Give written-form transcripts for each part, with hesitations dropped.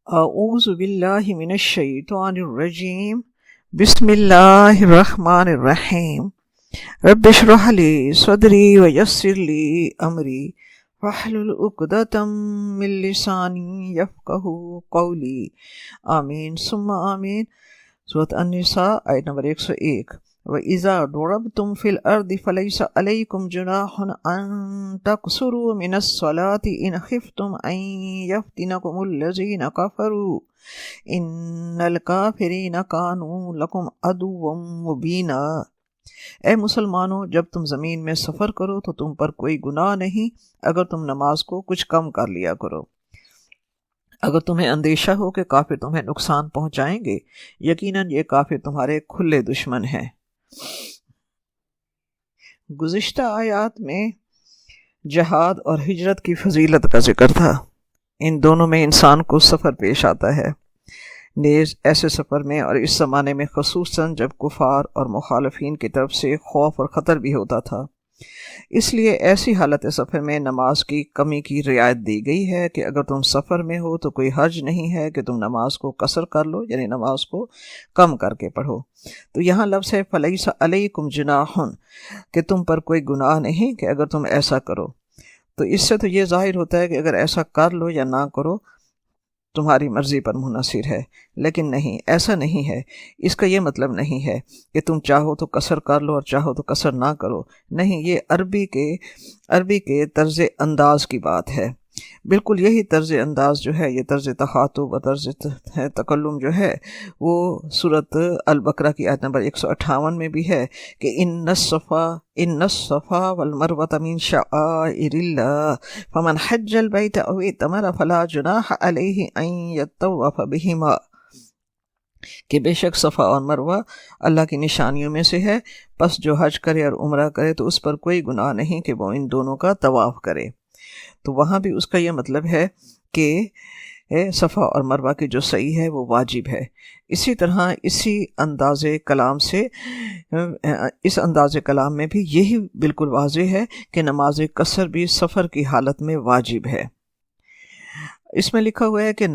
اعوذ باللہ من الشیطان الرجیم بسم اللہ الرحمن الرحیم رب اشرح لی صدری ویسر لی امری واحلل عقدۃ من لسانی یفقہوا قولی آمین ثم آمین۔ سورۃ النساء آیت نمبر 101۔ وَإِذَا ضَرَبْتُمْ فِي الْأَرْضِ فَلَيْسَ عَلَيْكُمْ جُنَاحٌ أَن تَقْصُرُوا مِنَ الصَّلَاةِ إِنْ خِفْتُمْ أَن يَفْتِنَكُمُ الَّذِينَ كَفَرُوا إِنَّ الْكَافِرِينَ كَانُوا لَكُمْ عَدُوًّا مُبِينًا۔ اے مسلمانوں، جب تم زمین میں سفر کرو تو تم پر کوئی گناہ نہیں اگر تم نماز کو کچھ کم کر لیا کرو، اگر تمہیں اندیشہ ہو کہ کافر تمہیں نقصان پہنچائیں گے، یقیناً یہ کافر تمہارے کھلے دشمن ہیں۔ گزشتہ آیات میں جہاد اور ہجرت کی فضیلت کا ذکر تھا۔ ان دونوں میں انسان کو سفر پیش آتا ہے، نیز ایسے سفر میں اور اس زمانے میں خصوصاً جب کفار اور مخالفین کی طرف سے خوف اور خطر بھی ہوتا تھا، اس لیے ایسی حالت سفر میں نماز کی کمی کی رعایت دی گئی ہے کہ اگر تم سفر میں ہو تو کوئی حرج نہیں ہے کہ تم نماز کو قصر کر لو، یعنی نماز کو کم کر کے پڑھو۔ تو یہاں لفظ ہے فَلَيْسَ عَلَيْكُمْ جُنَاحٌ، کہ تم پر کوئی گناہ نہیں کہ اگر تم ایسا کرو۔ تو اس سے تو یہ ظاہر ہوتا ہے کہ اگر ایسا کر لو یا نہ کرو تمہاری مرضی پر منحصر ہے، لیکن نہیں، ایسا نہیں ہے۔ اس کا یہ مطلب نہیں ہے کہ تم چاہو تو قصر کر لو اور چاہو تو قصر نہ کرو، نہیں، یہ عربی کے طرز انداز کی بات ہے۔ بالکل یہی طرز انداز جو ہے، یہ طرز تخاطب اور طرز تکلم جو ہے، وہ سورۃ البقرہ کی آیت نمبر 158 میں بھی ہے کہ ان الصفا والمروۃ من شعائر اللہ فمن حج البیت او اعتمر فلا جناح علیہ ان یطوف بہما، کہ بے شک صفا اور مروہ اللہ کی نشانیوں میں سے ہے، پس جو حج کرے اور عمرہ کرے تو اس پر کوئی گناہ نہیں کہ وہ ان دونوں کا طواف کرے۔ تو وہاں بھی اس کا یہ مطلب ہے کہ صفا اور مروہ کی جو سعی ہے وہ واجب ہے۔ اسی طرح اس انداز کلام میں بھی یہی بالکل واضح ہے کہ نماز قصر بھی سفر کی حالت میں واجب ہے۔ اس میں لکھا ہوا ہے کہ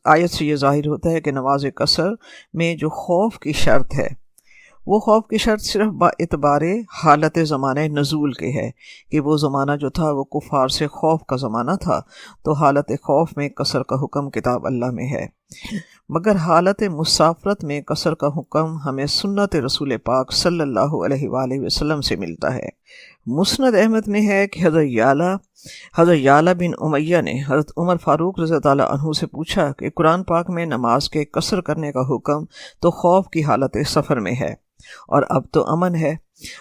آیت سے یہ ظاہر ہوتا ہے کہ نماز قصر میں جو خوف کی شرط ہے، وہ خوف کی شرط صرف با اعتبار حالت زمانہ نزول کے ہے کہ وہ زمانہ جو تھا وہ کفار سے خوف کا زمانہ تھا، تو حالت خوف میں قصر کا حکم کتاب اللہ میں ہے، مگر حالت مسافرت میں قصر کا حکم ہمیں سنت رسول پاک صلی اللہ علیہ وآلہ وسلم سے ملتا ہے۔ مسند احمد میں ہے کہ حضرت یعلا بن امیہ نے حضرت عمر فاروق رضی اللہ عنہ سے پوچھا کہ قرآن پاک میں نماز کے قصر کرنے کا حکم تو خوف کی حالت سفر میں ہے اور اب تو امن ہے۔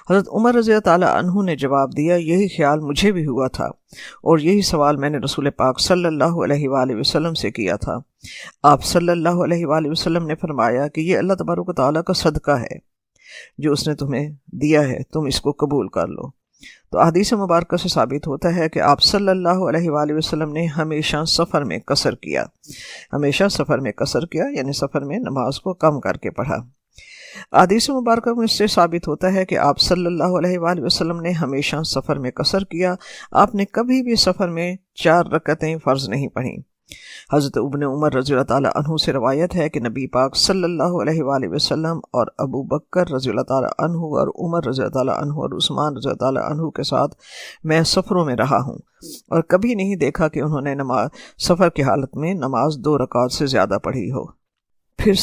حضرت عمر رضی اللہ عنہ نے جواب دیا، یہی خیال مجھے بھی ہوا تھا اور یہی سوال میں نے رسول پاک صلی اللہ علیہ وآلہ وسلم سے کیا تھا۔ آپ صلی اللہ علیہ وآلہ وسلم نے فرمایا کہ یہ اللہ تبارک و تعالیٰ کا صدقہ ہے جو اس نے تمہیں دیا ہے، تم اس کو قبول کر لو۔ تو حدیث مبارکہ سے ثابت ہوتا ہے کہ آپ صلی اللہ علیہ وآلہ وسلم نے ہمیشہ سفر میں قصر کیا، یعنی سفر میں نماز کو کم کر کے پڑھا۔ حدیث مبارکہ میں اس سے ثابت ہوتا ہے کہ آپ صلی اللہ علیہ وآلہ وسلم نے ہمیشہ سفر میں قصر کیا، آپ نے کبھی بھی سفر میں 4 رکعتیں فرض نہیں پڑھیں۔ حضرت ابن عمر رضی اللہ تعالیٰ عنہ سے روایت ہے کہ نبی پاک صلی اللہ علیہ وآلہ وسلم اور ابو بکر رضی اللہ تعالیٰ عنہ اور عمر رضی اللہ تعالیٰ عنہ اور عثمان رضی اللہ تعالیٰ عنہ کے ساتھ میں سفروں میں رہا ہوں اور کبھی نہیں دیکھا کہ انہوں نے سفر کی حالت میں نماز 2 رکعات سے زیادہ پڑھی ہو۔ پھر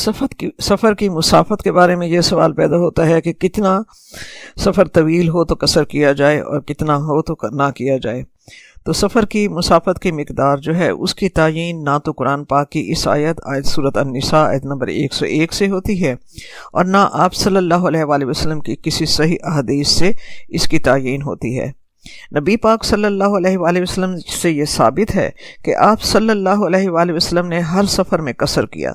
سفر کی مسافت کے بارے میں یہ سوال پیدا ہوتا ہے کہ کتنا سفر طویل ہو تو قصر کیا جائے اور کتنا ہو تو نہ کیا جائے۔ تو سفر کی مسافت کی مقدار جو ہے اس کی تعیین نہ تو قرآن پاک کی اس آیت سورۃ النساء آیت نمبر 101 سے ہوتی ہے اور نہ آپ صلی اللہ علیہ وآلہ وسلم کی کسی صحیح احادیث سے اس کی تعیین ہوتی ہے۔ نبی پاک صلی اللہ علیہ وآلہ وسلم سے یہ ثابت ہے کہ آپ صلی اللہ علیہ وآلہ وسلم نے ہر سفر میں قصر کیا۔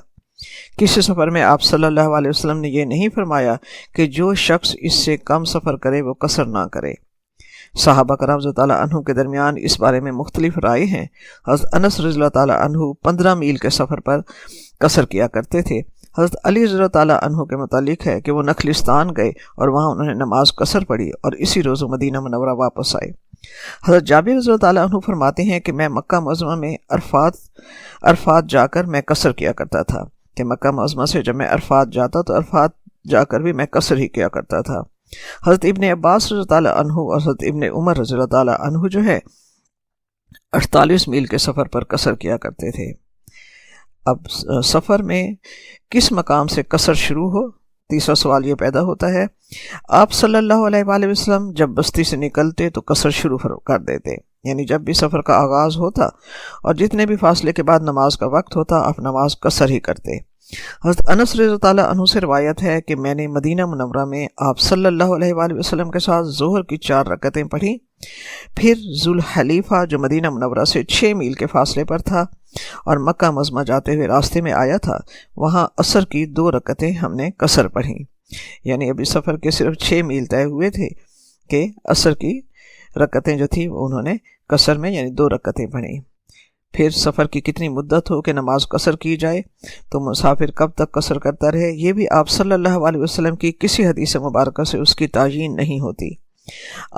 کسی سفر میں آپ صلی اللہ علیہ وسلم نے یہ نہیں فرمایا کہ جو شخص اس سے کم سفر کرے وہ قصر نہ کرے۔ صحابہ کرام رضی اللہ عنہ کے درمیان اس بارے میں مختلف رائے ہیں۔ حضرت انس رضی اللہ تعالیٰ عنہ 15 میل کے سفر پر قصر کیا کرتے تھے۔ حضرت علی رضی اللہ تعالیٰ عنہ کے متعلق ہے کہ وہ نخلستان گئے اور وہاں انہوں نے نماز قصر پڑھی اور اسی روز مدینہ منورہ واپس آئے۔ حضرت جابر رضی اللہ تعالیٰ عنہ فرماتے ہیں کہ میں مکہ معظمہ میں عرفات جا کر میں قصر کیا کرتا تھا، کہ مکہ معظمہ سے جب میں عرفات جاتا تو عرفات جا کر بھی میں قصر ہی کیا کرتا تھا۔ حضرت ابن عباس رضی اللہ تعالیٰ عنہ اور حضرت ابن عمر رضی اللہ تعالیٰ عنہ جو ہے 48 میل کے سفر پر قصر کیا کرتے تھے۔ اب سفر میں کس مقام سے قصر شروع ہو؟ تیسرا سوال یہ پیدا ہوتا ہے۔ آپ صلی اللہ علیہ وآلہ وسلم جب بستی سے نکلتے تو قصر شروع کر دیتے، یعنی جب بھی سفر کا آغاز ہوتا اور جتنے بھی فاصلے کے بعد نماز کا وقت ہوتا آپ نماز قصر ہی کرتے۔ حضرت انس رضی اللہ عنہ سے روایت ہے کہ میں نے مدینہ منورہ میں آپ صلی اللہ علیہ وآلہ وسلم کے ساتھ ظہر کی 4 رکعتیں پڑھی، پھر ذوالحلیفہ جو مدینہ منورہ سے 6 میل کے فاصلے پر تھا اور مکہ معظمہ جاتے ہوئے راستے میں آیا تھا، وہاں عصر کی 2 رکعتیں ہم نے قصر پڑھیں، یعنی ابھی سفر کے صرف 6 میل طے ہوئے تھے کہ عصر کی رکعتیں جو تھیں انہوں نے قصر میں یعنی 2 رکعتیں پڑھیں۔ پھر سفر کی کتنی مدت ہو کہ نماز قصر کی جائے تو مسافر کب تک قصر کرتا رہے، یہ بھی آپ صلی اللہ علیہ وسلم کی کسی حدیث مبارکہ سے اس کی تعیین نہیں ہوتی۔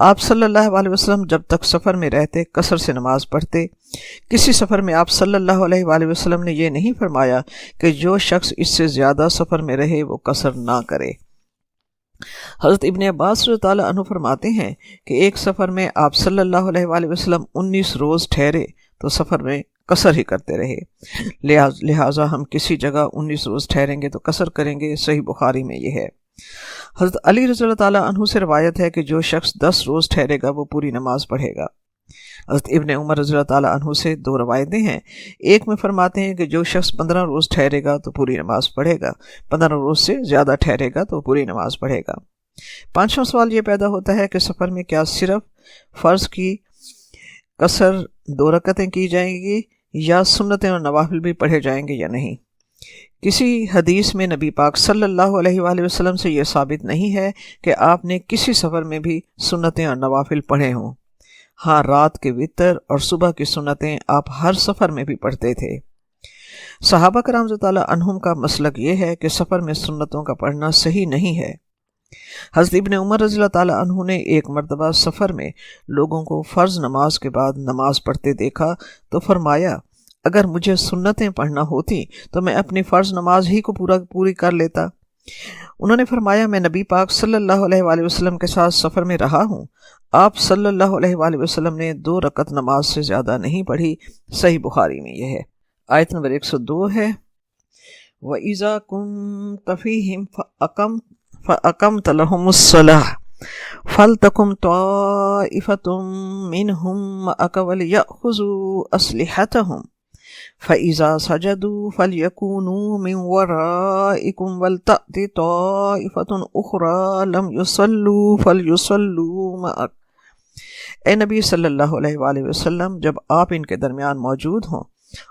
آپ صلی اللہ علیہ وسلم جب تک سفر میں رہتے قصر سے نماز پڑھتے۔ کسی سفر میں آپ صلی اللہ علیہ وآلہ وسلم نے یہ نہیں فرمایا کہ جو شخص اس سے زیادہ سفر میں رہے وہ قصر نہ کرے۔ حضرت ابن عباس رضی اللہ عنہ فرماتے ہیں کہ ایک سفر میں آپ صلی اللہ علیہ وآلہ وسلم 19 روز ٹھہرے تو سفر میں قصر ہی کرتے رہے، لہٰذا ہم کسی جگہ 19 روز ٹھہریں گے تو قصر کریں گے۔ صحیح بخاری میں یہ ہے۔ حضرت علی رضی اللہ تعالیٰ عنہ سے روایت ہے کہ جو شخص 10 روز ٹھہرے گا وہ پوری نماز پڑھے گا۔ حضرت ابن عمر رضی اللہ تعالیٰ عنہ سے 2 روایتیں ہیں، ایک میں فرماتے ہیں کہ جو شخص 15 روز ٹھہرے گا تو پوری نماز پڑھے گا، 15 روز سے زیادہ ٹھہرے گا تو پوری نماز پڑھے گا۔ 5واں سوال یہ پیدا ہوتا ہے کہ سفر میں کیا صرف فرض کی قصر 2 رکعتیں کی جائیں گی یا سنتیں اور نوافل بھی پڑھے جائیں گے یا نہیں؟ کسی حدیث میں نبی پاک صلی اللہ علیہ وآلہ وسلم سے یہ ثابت نہیں ہے کہ آپ نے کسی سفر میں بھی سنتیں اور نوافل پڑھے ہوں۔ ہاں، رات کے وتر اور صبح کی سنتیں آپ ہر سفر میں بھی پڑھتے تھے۔ صحابہ کرام رضی اللہ عنہم کا مسلک یہ ہے کہ سفر میں سنتوں کا پڑھنا صحیح نہیں ہے۔ حضرت ابن عمر رضی اللہ تعالیٰ عنہ نے ایک مرتبہ سفر میں لوگوں کو فرض نماز کے بعد نماز پڑھتے دیکھا تو فرمایا اگر مجھے سنتیں پڑھنا ہوتی تو میں اپنی فرض نماز ہی کو پوری کر لیتا۔ انہوں نے فرمایا میں نبی پاک صلی اللہ علیہ وآلہ وسلم کے ساتھ سفر میں رہا ہوں، آپ صلی اللہ علیہ وآلہ وسلم نے 2 رکعت نماز سے زیادہ نہیں پڑھی۔ صحیح بخاری میں یہ ہے۔ آیت نمبر 102 ہے، وَإِذَا كُنْتَ فِيهِمْ فَأَقَمْتَ لَهُمُ الصَّلَاةَ فَلْتَقُمْ طَائِفَةٌ مِّنْهُمْ مَعَكَ وَلْيَأْخُذُوا أَسْلِحَتَهُمْ فَإِذَا سَجَدُوا فَلْيَكُونُوا مِنْ وَرَائِكُمْ وَلْتَأْتِ طَائِفَةٌ أُخْرَى لَمْ يُصَلُّوا فَلْيُصَلُّوا مَعَكَ۔ اے نبی صلی اللہ علیہ وآلہ وسلم جب آپ ان کے درمیان موجود ہوں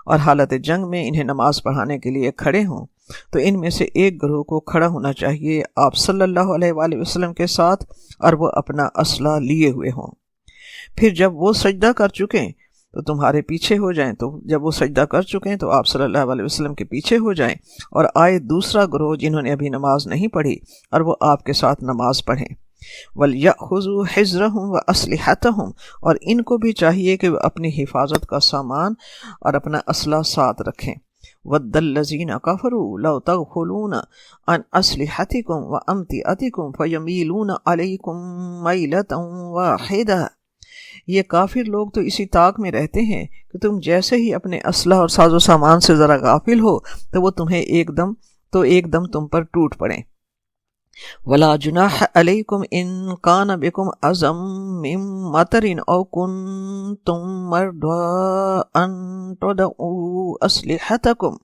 اور حالت جنگ میں انہیں نماز پڑھانے کے لیے کھڑے ہوں تو ان میں سے ایک گروہ کو کھڑا ہونا چاہیے آپ صلی اللہ علیہ وآلہ وسلم کے ساتھ اور وہ اپنا اسلحہ لیے ہوئے ہوں۔ پھر جب وہ سجدہ کر چکیں تو تمہارے پیچھے ہو جائیں، تو جب وہ سجدہ کر چکیں تو آپ صلی اللہ علیہ وسلم کے پیچھے ہو جائیں اور آئے دوسرا گروہ جنہوں نے ابھی نماز نہیں پڑھی اور وہ آپ کے ساتھ نماز پڑھیں۔ وَلْيَأْخُذُوا حِذْرَهُمْ وَأَسْلِحَتَهُمْ اور ان کو بھی چاہیے کہ وہ اپنی حفاظت کا سامان اور اپنا اسلحہ ساتھ رکھیں۔ وَدَّ الَّذِينَ كَفَرُوا لَوْ تَغْفُلُونَ عَنْ أَسْلِحَتِكُمْ وَأَمْتِعَتِكُمْ فَيَمِيلُونَ عَلَيْكُمْ مَيْلَةً وَاحِدَةً۔ یہ کافر لوگ تو اسی طاق میں رہتے ہیں کہ تم جیسے ہی اپنے اسلحہ اور ساز و سامان سے ذرا غافل ہو تو وہ تمہیں ایک دم تم پر ٹوٹ پڑیں۔ وَلَا جُنَاحَ عَلَيْكُمْ إِن كَانَ بِكُمْ أَذًى مِّن مَطَرٍ أَوْ كُنتُم مَّرْضَىٰ أَن تَضَعُوا أَسْلِحَتَكُمْ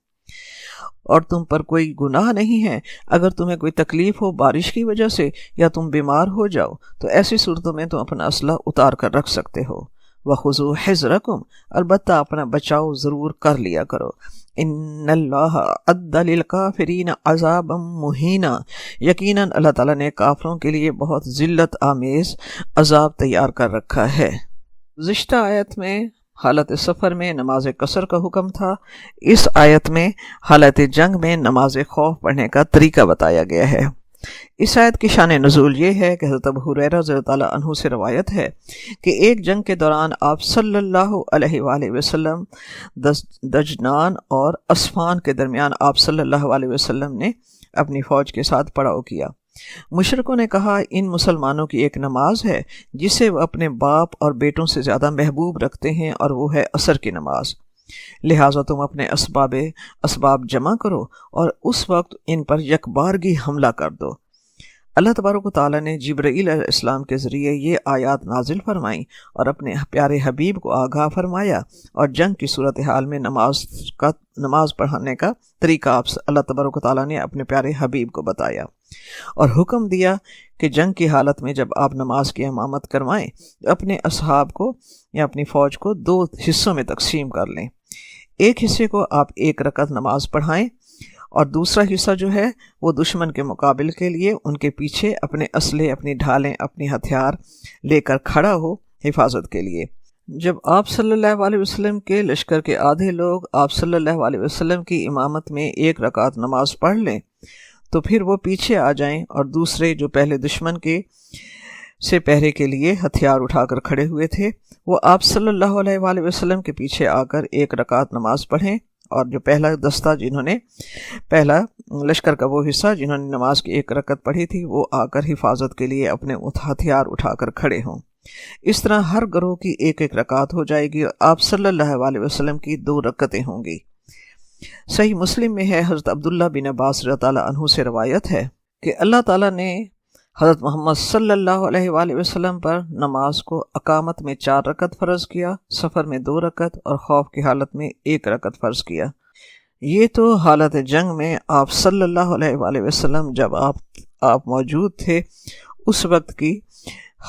اور تم پر کوئی گناہ نہیں ہے اگر تمہیں کوئی تکلیف ہو بارش کی وجہ سے یا تم بیمار ہو جاؤ تو ایسی صورتوں میں تم اپنا اسلحہ اتار کر رکھ سکتے ہو۔ وَخُذُوا حِذْرَكُمْ البتہ اپنا بچاؤ ضرور کر لیا کرو۔ ان اللہ اعد للکافرین عذابا مہینا یقیناً اللہ تعالیٰ نے کافروں کے لیے بہت ذلت آمیز عذاب تیار کر رکھا ہے۔ گزشتہ آیت میں حالت سفر میں نماز قصر کا حکم تھا، اس آیت میں حالت جنگ میں نماز خوف پڑھنے کا طریقہ بتایا گیا ہے۔ اس آیت کی شان نزول یہ ہے کہ حضرت ابو ہریرہ رضی اللہ تعالیٰ عنہ سے روایت ہے کہ ایک جنگ کے دوران آپ صلی اللہ علیہ وآلہ وسلم دجنان اور اسفان کے درمیان آپ صلی اللہ علیہ وسلم نے اپنی فوج کے ساتھ پڑاؤ کیا۔ مشرکوں نے کہا ان مسلمانوں کی ایک نماز ہے جسے وہ اپنے باپ اور بیٹوں سے زیادہ محبوب رکھتے ہیں، اور وہ ہے عصر کی نماز، لہٰذا تم اپنے اسباب جمع کرو اور اس وقت ان پر یکبارگی حملہ کر دو۔ اللہ تبارک و تعالیٰ نے جبرائیل علیہ السلام کے ذریعے یہ آیات نازل فرمائیں اور اپنے پیارے حبیب کو آگاہ فرمایا، اور جنگ کی صورتحال میں نماز پڑھانے کا طریقہ اللہ تبارک و تعالیٰ نے اپنے پیارے حبیب کو بتایا، اور حکم دیا کہ جنگ کی حالت میں جب آپ نماز کی امامت کروائیں تو اپنے اصحاب کو یا اپنی فوج کو 2 حصوں میں تقسیم کر لیں۔ ایک حصے کو آپ 1 رکعت نماز پڑھائیں، اور دوسرا حصہ جو ہے وہ دشمن کے مقابل کے لیے ان کے پیچھے اپنے اسلحے، اپنی ڈھالیں، اپنی ہتھیار لے کر کھڑا ہو حفاظت کے لیے۔ جب آپ صلی اللہ علیہ وسلم کے لشکر کے آدھے لوگ آپ صلی اللہ علیہ وسلم کی امامت میں 1 رکعت نماز پڑھ لیں تو پھر وہ پیچھے آ جائیں، اور دوسرے جو پہلے دشمن کے سے پہرے کے لیے ہتھیار اٹھا کر کھڑے ہوئے تھے وہ آپ صلی اللہ علیہ وآلہ وسلم کے پیچھے آ کر 1 رکعت نماز پڑھیں، اور جو پہلا دستہ پہلا لشکر کا وہ حصہ جنہوں نے نماز کی 1 رکعت پڑھی تھی وہ آ کر حفاظت کے لیے اپنے ہتھیار اٹھا کر کھڑے ہوں۔ اس طرح ہر گروہ کی 1 رکعت ہو جائے گی، اور آپ صلی اللہ علیہ وسلم کی 2 رکعتیں ہوں گی۔ صحیح مسلم میں ہے، حضرت عبداللہ بن عباس رضی اللہ تعالیٰ عنہ سے روایت ہے کہ اللہ تعالیٰ نے حضرت محمد صلی اللہ علیہ وآلہ وسلم پر نماز کو اقامت میں 4 رکعت فرض کیا، سفر میں 2 رکعت اور خوف کی حالت میں 1 رکعت فرض کیا۔ یہ تو حالت جنگ میں آپ صلی اللہ علیہ وآلہ وسلم جب آپ موجود تھے اس وقت کی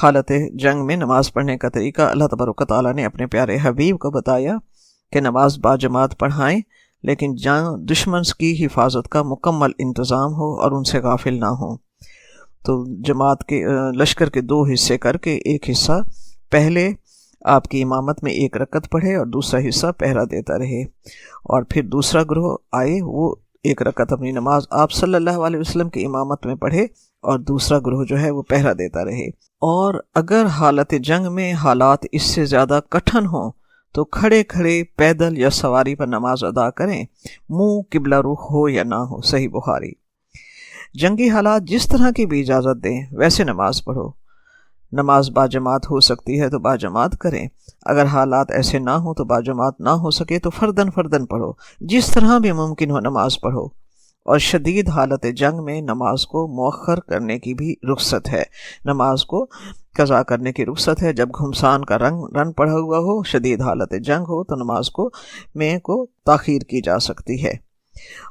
حالت جنگ میں نماز پڑھنے کا طریقہ اللہ تبارک و تعالیٰ نے اپنے پیارے حبیب کو بتایا کہ نماز باجماعت پڑھائیں، لیکن دشمن کی حفاظت کا مکمل انتظام ہو اور ان سے غافل نہ ہوں۔ تو جماعت کے لشکر کے 2 حصے کر کے ایک حصہ پہلے آپ کی امامت میں 1 رکعت پڑھے اور دوسرا حصہ پہرا دیتا رہے، اور پھر دوسرا گروہ آئے وہ 1 رکعت اپنی نماز آپ صلی اللہ علیہ وسلم کی امامت میں پڑھے اور دوسرا گروہ جو ہے وہ پہرا دیتا رہے۔ اور اگر حالت جنگ میں حالات اس سے زیادہ کٹھن ہوں تو کھڑے کھڑے پیدل یا سواری پر نماز ادا کریں، منہ قبلہ رخ ہو یا نہ ہو۔ صحیح بخاری۔ جنگی حالات جس طرح کی بھی اجازت دیں ویسے نماز پڑھو۔ نماز باجماعت ہو سکتی ہے تو باجماعت کریں، اگر حالات ایسے نہ ہوں تو باجماعت نہ ہو سکے تو فردن پڑھو، جس طرح بھی ممکن ہو نماز پڑھو۔ اور شدید حالت جنگ میں نماز کو مؤخر کرنے کی بھی رخصت ہے، نماز کو قضا کرنے کی رخصت ہے۔ جب گھمسان کا رن پڑا ہوا ہو، شدید حالت جنگ ہو تو نماز کو تاخیر کی جا سکتی ہے۔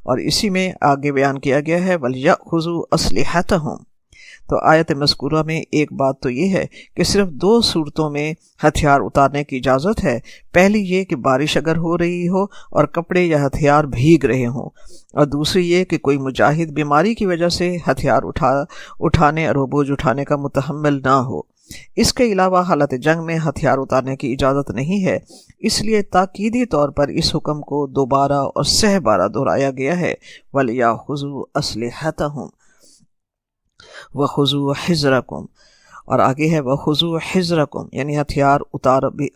اور اسی میں آگے بیان کیا گیا ہے وَلْيَأْخُذُوا أَسْلِحَتَهُمْ۔ تو آیت مذکورہ میں ایک بات تو یہ ہے کہ صرف 2 صورتوں میں ہتھیار اتارنے کی اجازت ہے۔ پہلی یہ کہ بارش اگر ہو رہی ہو اور کپڑے یا ہتھیار بھیگ رہے ہوں، اور دوسری یہ کہ کوئی مجاہد بیماری کی وجہ سے ہتھیار اٹھانے اور بوجھ اٹھانے کا متحمل نہ ہو۔ اس کے علاوہ حالت جنگ میں ہتھیار اتارنے کی اجازت نہیں ہے، اس لیے تاکیدی طور پر اس حکم کو دوبارہ اور 6 بار دہرایا گیا ہے وَلْيَأْخُذُوا أَسْلِحَتَهُمْ وَخُذُوا حِذْرَكُمْ، اور آگے ہے وَخُذُوا حِذْرَكُمْ، یعنی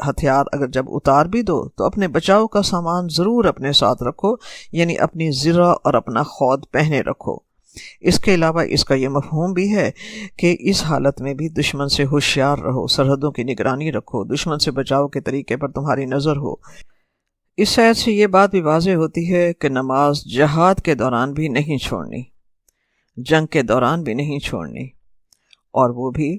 ہتھیار اگر جب اتار بھی دو تو اپنے بچاؤ کا سامان ضرور اپنے ساتھ رکھو، یعنی اپنی زرہ اور اپنا خود پہنے رکھو۔ اس کے علاوہ اس کا یہ مفہوم بھی ہے کہ اس حالت میں بھی دشمن سے ہوشیار رہو، سرحدوں کی نگرانی رکھو، دشمن سے بچاؤ کے طریقے پر تمہاری نظر ہو۔ اس آیت سے یہ بات بھی واضح ہوتی ہے کہ نماز جہاد کے دوران بھی نہیں چھوڑنی، جنگ کے دوران بھی نہیں چھوڑنی، اور وہ بھی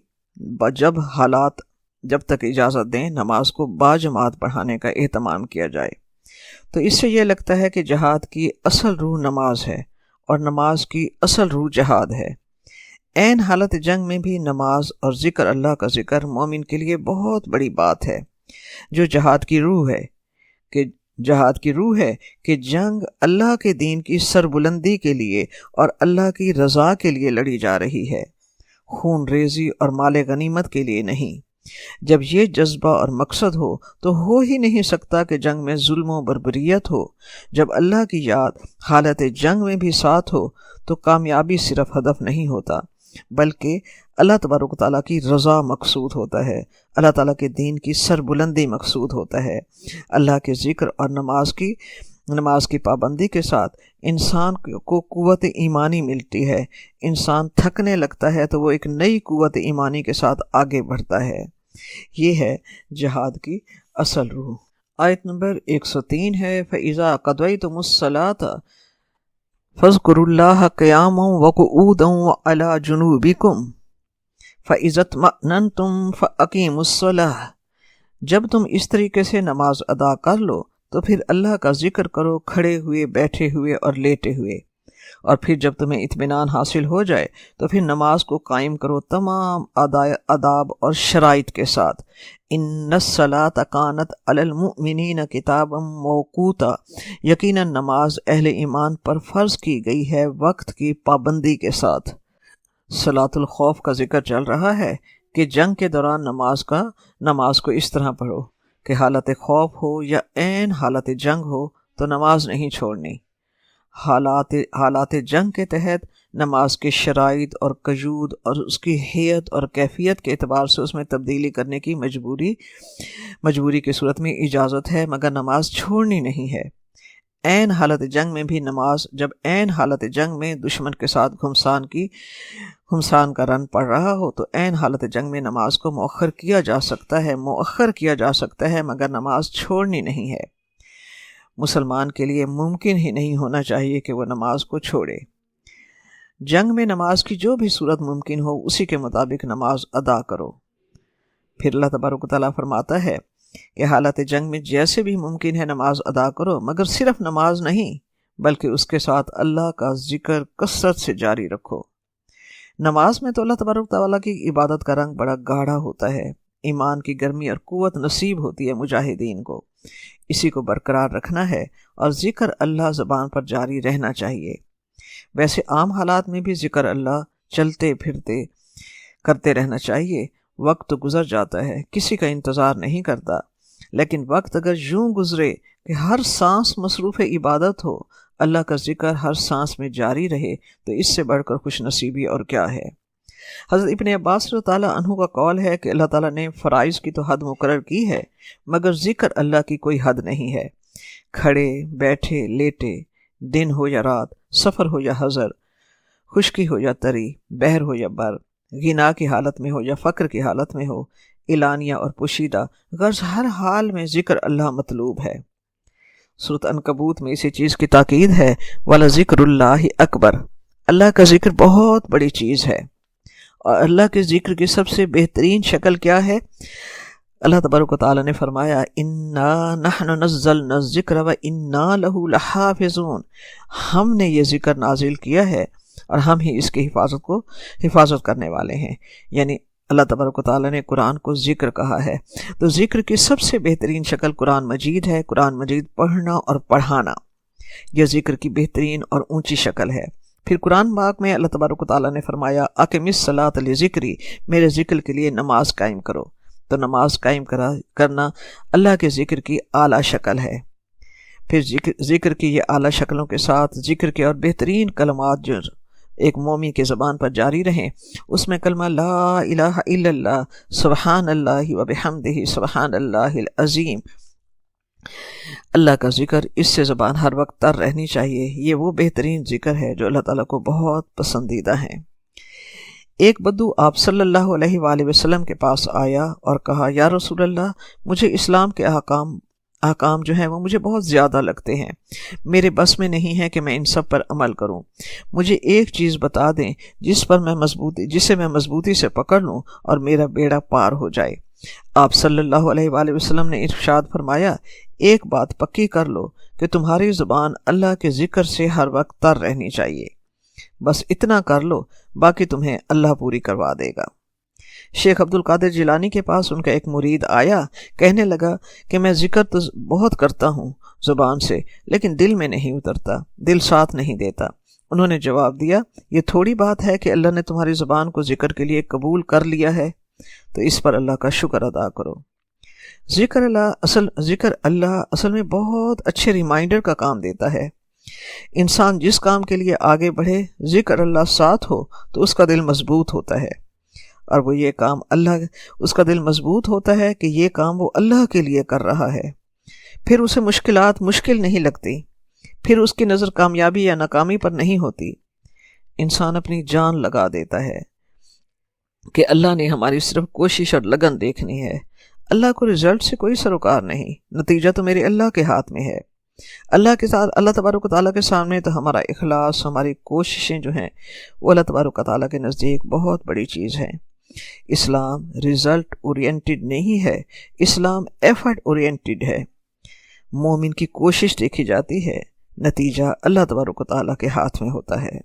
جب تک اجازت دیں نماز کو باجماعت پڑھانے کا اہتمام کیا جائے۔ تو اس سے یہ لگتا ہے کہ جہاد کی اصل روح نماز ہے اور نماز کی اصل روح جہاد ہے۔ عین حالت جنگ میں بھی نماز اور ذکر اللہ کا ذکر مومن کے لیے بہت بڑی بات ہے، جو جہاد کی روح ہے کہ جنگ اللہ کے دین کی سربلندی کے لیے اور اللہ کی رضا کے لیے لڑی جا رہی ہے، خون ریزی اور مال غنیمت کے لیے نہیں۔ جب یہ جذبہ اور مقصد ہو ہی نہیں سکتا کہ جنگ میں ظلم و بربریت ہو۔ جب اللہ کی یاد حالت جنگ میں بھی ساتھ ہو تو کامیابی صرف ہدف نہیں ہوتا، بلکہ اللہ تبارک و تعالیٰ کی رضا مقصود ہوتا ہے، اللہ تعالیٰ کے دین کی سربلندی مقصود ہوتا ہے۔ اللہ کے ذکر اور نماز کی پابندی کے ساتھ انسان کو قوت ایمانی ملتی ہے۔ انسان تھکنے لگتا ہے تو وہ ایک نئی قوت ایمانی کے ساتھ آگے بڑھتا ہے۔ یہ ہے جہاد کی اصل روح۔ آیت نمبر 103 ہے، فَإِذَا قَضَيْتُمُ الصَّلَاةَ فَاذْكُرُوا اللَّهَ قِيَامًا وَقُعُودًا وَعَلَىٰ جُنُوبِكُمْ فَإِذَا اطْمَأْنَنْتُمْ فَأَقِيمُوا الصَّلَاةَ۔ جب تم اس طریقے سے نماز ادا کر لو تو پھر اللہ کا ذکر کرو کھڑے ہوئے، بیٹھے ہوئے اور لیٹے ہوئے، اور پھر جب تمہیں اطمینان حاصل ہو جائے تو پھر نماز کو قائم کرو تمام آداب اور شرائط کے ساتھ۔ ان الصلاۃ کانت علی المؤمنین کتابا موقوتا، یقیناً نماز اہل ایمان پر فرض کی گئی ہے وقت کی پابندی کے ساتھ۔ صلاۃ الخوف کا ذکر چل رہا ہے کہ جنگ کے دوران نماز کو اس طرح پڑھو کہ حالت خوف ہو یا عین حالت جنگ ہو تو نماز نہیں چھوڑنی۔ حالات جنگ کے تحت نماز کے شرائط اور قیود اور اس کی حیت اور کیفیت کے اعتبار سے اس میں تبدیلی کرنے کی مجبوری کی صورت میں اجازت ہے، مگر نماز چھوڑنی نہیں ہے۔ عین حالت جنگ میں بھی نماز، جب عین حالت جنگ میں دشمن کے ساتھ گھمسان کا رن پڑ رہا ہو تو عین حالت جنگ میں نماز کو مؤخر کیا جا سکتا ہے مگر نماز چھوڑنی نہیں ہے۔ مسلمان کے لیے ممکن ہی نہیں ہونا چاہیے کہ وہ نماز کو چھوڑے۔ جنگ میں نماز کی جو بھی صورت ممکن ہو اسی کے مطابق نماز ادا کرو۔ پھر اللہ تبارک و تعالیٰ فرماتا ہے کہ حالت جنگ میں جیسے بھی ممکن ہے نماز ادا کرو، مگر صرف نماز نہیں بلکہ اس کے ساتھ اللہ کا ذکر کثرت سے جاری رکھو۔ نماز میں تو اللہ تبارک و تعالیٰ کی عبادت کا رنگ بڑا گاڑھا ہوتا ہے، ایمان کی گرمی اور قوت نصیب ہوتی ہے مجاہدین کو۔ اسی کو برقرار رکھنا ہے اور ذکر اللہ زبان پر جاری رہنا چاہیے۔ ویسے عام حالات میں بھی ذکر اللہ چلتے پھرتے کرتے رہنا چاہیے۔ وقت تو گزر جاتا ہے، کسی کا انتظار نہیں کرتا، لیکن وقت اگر یوں گزرے کہ ہر سانس مصروف عبادت ہو، اللہ کا ذکر ہر سانس میں جاری رہے، تو اس سے بڑھ کر خوش نصیبی اور کیا ہے۔ حضرت ابن عباس رضی اللہ عنہ کا قول ہے کہ اللہ تعالیٰ نے فرائض کی تو حد مقرر کی ہے، مگر ذکر اللہ کی کوئی حد نہیں ہے۔ کھڑے، بیٹھے، لیٹے، دن ہو یا رات، سفر ہو یا حضر، خشکی ہو یا تری، بحر ہو یا بر، غنا کی حالت میں ہو یا فقر کی حالت میں ہو، اعلانیہ اور پوشیدہ، غرض ہر حال میں ذکر اللہ مطلوب ہے۔ سورۃ عنکبوت میں اسی چیز کی تاکید ہے، وَلَذِكْرُ اللَّهِ أَكْبَرُ، اللہ کا ذکر بہت بڑی چیز ہے۔ اور اللہ کے ذکر کی سب سے بہترین شکل کیا ہے؟ اللہ تبارک و تعالیٰ نے فرمایا، اِنَّا نَحْنُ نَزَّلْنَا الذِّكْرَ وَإِنَّا لَهُ لَحَافِظُونَ، ہم نے یہ ذکر نازل کیا ہے اور ہم ہی اس کی حفاظت کرنے والے ہیں۔ یعنی اللہ تبارک و تعالیٰ نے قرآن کو ذکر کہا ہے، تو ذکر کی سب سے بہترین شکل قرآن مجید ہے۔ قرآن مجید پڑھنا اور پڑھانا یہ ذکر کی بہترین اور اونچی شکل ہے۔ پھر قرآن پاک میں اللہ تبارک و تعالیٰ نے فرمایا، اقم الصلاۃ لذکری، میرے ذکر کے لیے نماز قائم کرو۔ تو نماز قائم کرنا اللہ کے ذکر کی اعلیٰ شکل ہے۔ پھر ذکر کی یہ اعلیٰ شکلوں کے ساتھ ذکر کے اور بہترین کلمات جو ایک مومن کی زبان پر جاری رہیں، اس میں کلمہ لا الہ الا اللہ، سبحان اللہ وبحمدہ، سبحان اللہ العظیم، اللہ کا ذکر، اس سے زبان ہر وقت تر رہنی چاہیے۔ یہ وہ بہترین ذکر ہے جو اللہ تعالیٰ کو بہت پسندیدہ ہے۔ ایک بدو آپ صلی اللہ علیہ وآلہ وسلم کے پاس آیا اور کہا، یا رسول اللہ، مجھے اسلام کے احکام جو ہیں وہ مجھے بہت زیادہ لگتے ہیں، میرے بس میں نہیں ہے کہ میں ان سب پر عمل کروں۔ مجھے ایک چیز بتا دیں جسے میں مضبوطی سے پکڑ لوں اور میرا بیڑا پار ہو جائے۔ آپ صلی اللہ علیہ وآلہ وسلم نے ارشاد فرمایا، ایک بات پکی کر لو کہ تمہاری زبان اللہ کے ذکر سے ہر وقت تر رہنی چاہیے، بس اتنا کر لو، باقی تمہیں اللہ پوری کروا دے گا۔ شیخ عبد القادر جیلانی کے پاس ان کا ایک مرید آیا، کہنے لگا کہ میں ذکر تو بہت کرتا ہوں زبان سے، لیکن دل میں نہیں اترتا، دل ساتھ نہیں دیتا۔ انہوں نے جواب دیا، یہ تھوڑی بات ہے کہ اللہ نے تمہاری زبان کو ذکر کے لیے قبول کر لیا ہے، تو اس پر اللہ کا شکر ادا کرو۔ ذکر اللہ اصل میں بہت اچھے ریمائنڈر کا کام دیتا ہے۔ انسان جس کام کے لیے آگے بڑھے، ذکر اللہ ساتھ ہو تو اس کا دل مضبوط ہوتا ہے، اور وہ یہ کام اس کا دل مضبوط ہوتا ہے کہ یہ کام وہ اللہ کے لیے کر رہا ہے۔ پھر اسے مشکلات مشکل نہیں لگتی، پھر اس کی نظر کامیابی یا ناکامی پر نہیں ہوتی۔ انسان اپنی جان لگا دیتا ہے کہ اللہ نے ہماری صرف کوشش اور لگن دیکھنی ہے۔ اللہ کو رزلٹ سے کوئی سروکار نہیں، نتیجہ تو میرے اللہ کے ہاتھ میں ہے۔ اللہ کے ساتھ اللہ تبارک و تعالیٰ کے سامنے تو ہمارا اخلاص، ہماری کوششیں جو ہیں وہ اللہ تبارک و تعالیٰ کے نزدیک بہت بڑی چیز ہے۔ اسلام رزلٹ اورینٹڈ نہیں ہے، اسلام ایفرٹ اورینٹڈ ہے۔ مومن کی کوشش دیکھی جاتی ہے، نتیجہ اللہ تبارک و تعالیٰ کے ہاتھ میں ہوتا ہے۔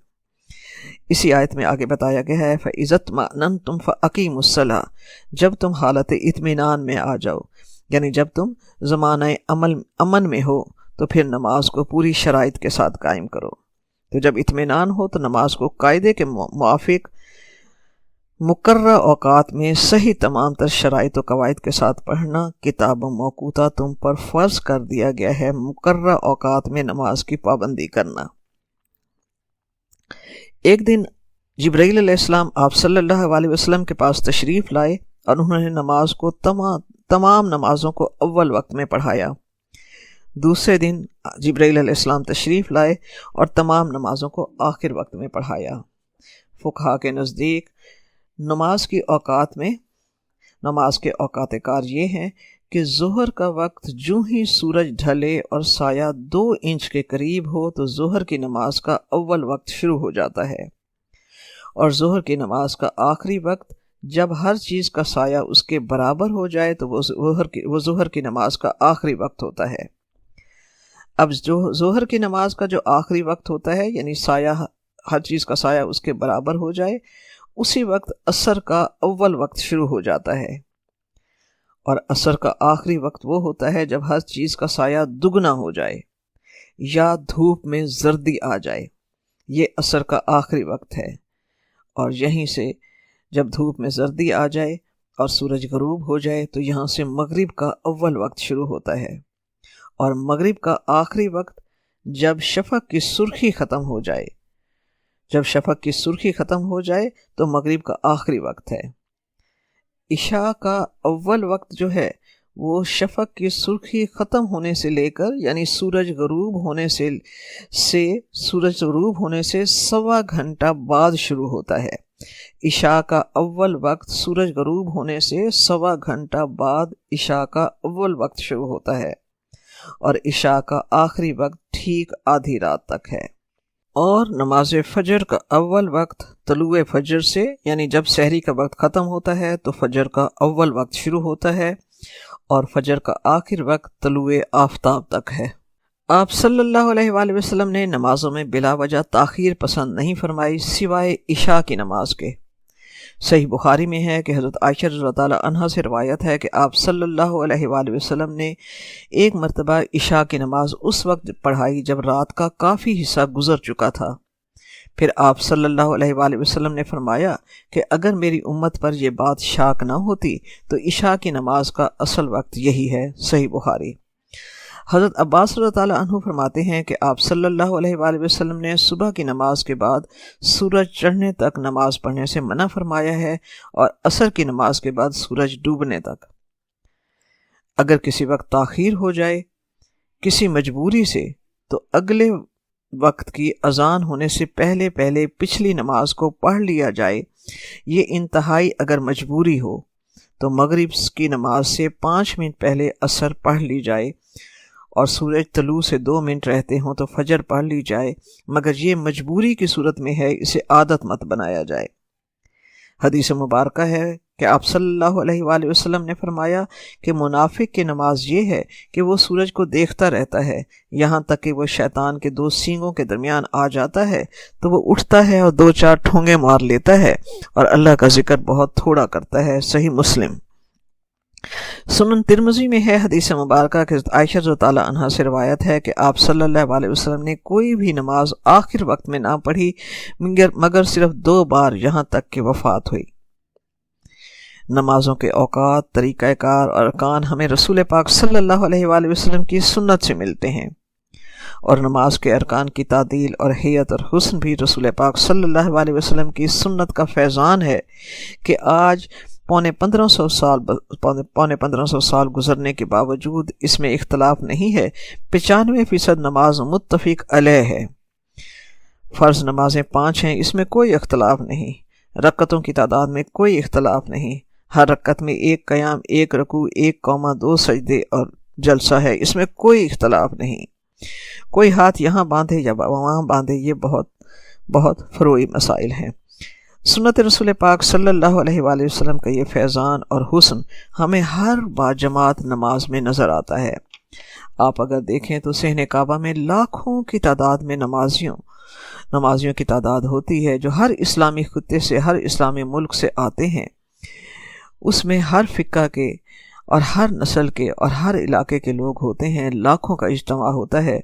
اسی آیت میں آگے بتایا گیا ہے فَإِذَا اطْمَأْنَنْتُمْ فَأَقِیمُوا الصَّلَاةَ، جب تم حالت اطمینان میں آ جاؤ، یعنی جب تم زمانہ امن میں ہو تو پھر نماز کو پوری شرائط کے ساتھ قائم کرو۔ تو جب اطمینان ہو تو نماز کو قاعدے کے موافق مقررہ اوقات میں صحیح تمام تر شرائط و قواعد کے ساتھ پڑھنا کتاب موقوتہ تم پر فرض کر دیا گیا ہے۔ مقررہ اوقات میں نماز کی پابندی کرنا۔ ایک دن جبرائیل علیہ السلام آپ صلی اللہ علیہ وسلم کے پاس تشریف لائے اور انہوں نے نماز کو تمام نمازوں کو اول وقت میں پڑھایا۔ دوسرے دن جبرائیل علیہ السلام تشریف لائے اور تمام نمازوں کو آخر وقت میں پڑھایا۔ فقہا کے نزدیک نماز کے اوقات کار یہ ہیں کہ ظہر کا وقت جو ہی سورج ڈھلے اور سایہ 2 انچ کے قریب ہو تو ظہر کی نماز کا اول وقت شروع ہو جاتا ہے، اور ظہر کی نماز کا آخری وقت جب ہر چیز کا سایہ اس کے برابر ہو جائے تو وہ ظہر کی نماز کا آخری وقت ہوتا ہے۔ اب جو ظہر کی نماز کا جو آخری وقت ہوتا ہے، یعنی ہر چیز کا سایہ اس کے برابر ہو جائے، اسی وقت عصر کا اول وقت شروع ہو جاتا ہے، اور عصر کا آخری وقت وہ ہوتا ہے جب ہر چیز کا سایہ دگنا ہو جائے یا دھوپ میں زردی آ جائے، یہ عصر کا آخری وقت ہے۔ اور یہیں سے جب دھوپ میں زردی آ جائے اور سورج غروب ہو جائے تو یہاں سے مغرب کا اول وقت شروع ہوتا ہے، اور مغرب کا آخری وقت جب شفق کی سرخی ختم ہو جائے، تو مغرب کا آخری وقت ہے۔ عشاء کا اول وقت جو ہے وہ شفق کی سرخی ختم ہونے سے لے کر، یعنی سورج غروب ہونے سے 1.25 گھنٹہ بعد شروع ہوتا ہے۔ عشاء کا اول وقت سورج غروب ہونے سے 1.25 گھنٹہ بعد عشاء کا اول وقت شروع ہوتا ہے، اور عشاء کا آخری وقت ٹھیک آدھی رات تک ہے۔ اور نماز فجر کا اول وقت طلوع فجر سے، یعنی جب سحری کا وقت ختم ہوتا ہے تو فجر کا اول وقت شروع ہوتا ہے، اور فجر کا آخر وقت طلوع آفتاب تک ہے۔ آپ صلی اللہ علیہ وآلہ وسلم نے نمازوں میں بلا وجہ تاخیر پسند نہیں فرمائی سوائے عشاء کی نماز کے۔ صحیح بخاری میں ہے کہ حضرت عائشہ رضی اللہ تعالی عنہا سے روایت ہے کہ آپ صلی اللہ علیہ وآلہ وسلم نے ایک مرتبہ عشاء کی نماز اس وقت پڑھائی جب رات کا کافی حصہ گزر چکا تھا۔ پھر آپ صلی اللہ علیہ وآلہ وسلم نے فرمایا کہ اگر میری امت پر یہ بات شاک نہ ہوتی تو عشاء کی نماز کا اصل وقت یہی ہے۔ صحیح بخاری۔ حضرت عباس رضی اللہ عنہ فرماتے ہیں کہ آپ صلی اللہ علیہ وآلہ وسلم نے صبح کی نماز کے بعد سورج چڑھنے تک نماز پڑھنے سے منع فرمایا ہے، اور عصر کی نماز کے بعد سورج ڈوبنے تک۔ اگر کسی وقت تاخیر ہو جائے کسی مجبوری سے تو اگلے وقت کی اذان ہونے سے پہلے پچھلی نماز کو پڑھ لیا جائے۔ یہ انتہائی اگر مجبوری ہو تو مغرب کی نماز سے 5 منٹ پہلے عصر پڑھ لی جائے، اور سورج طلوع سے 2 منٹ رہتے ہوں تو فجر پڑھ لی جائے، مگر یہ مجبوری کی صورت میں ہے، اسے عادت مت بنایا جائے۔ حدیث مبارکہ ہے کہ آپ صلی اللہ علیہ وآلہ وسلم نے فرمایا کہ منافق کی نماز یہ ہے کہ وہ سورج کو دیکھتا رہتا ہے یہاں تک کہ وہ شیطان کے 2 سینگوں کے درمیان آ جاتا ہے تو وہ اٹھتا ہے اور 2-4 ٹھونگے مار لیتا ہے اور اللہ کا ذکر بہت تھوڑا کرتا ہے۔ صحیح مسلم۔ سنن ترمذی میں ہے حدیث مبارکہ کہ عائشہ رضی اللہ عنہا سے روایت ہے کہ آپ صلی اللہ علیہ وسلم نے کوئی بھی نماز آخر وقت میں نہ پڑھی مگر صرف 2 بار، یہاں تک کہ وفات ہوئی۔ نمازوں کے اوقات، طریقہ کار اور ارکان ہمیں رسول پاک صلی اللہ علیہ وآلہ وسلم کی سنت سے ملتے ہیں، اور نماز کے ارکان کی تعدیل اور حیت اور حسن بھی رسول پاک صلی اللہ علیہ وسلم کی سنت کا فیضان ہے کہ آج پونے 1500 سال گزرنے کے باوجود اس میں اختلاف نہیں ہے۔ 95% نماز متفق علیہ ہے۔ فرض نمازیں 5 ہیں، اس میں کوئی اختلاف نہیں۔ رکعتوں کی تعداد میں کوئی اختلاف نہیں۔ ہر رکعت میں 1 قیام، 1 رکوع، 1 سجدے اور جلسہ ہے، اس میں کوئی اختلاف نہیں۔ کوئی ہاتھ یہاں باندھے یا وہاں باندھے، یہ بہت فروعی مسائل ہیں۔ سنت رسول پاک صلی اللہ علیہ وآلہ وسلم کا یہ فیضان اور حسن ہمیں ہر باجماعت نماز میں نظر آتا ہے۔ آپ اگر دیکھیں تو صحن کعبہ میں لاکھوں کی تعداد میں نمازیوں کی تعداد ہوتی ہے، جو ہر اسلامی خطے سے، ہر اسلامی ملک سے آتے ہیں۔ اس میں ہر فقہ کے اور ہر نسل کے اور ہر علاقے کے لوگ ہوتے ہیں، لاکھوں کا اجتماع ہوتا ہے،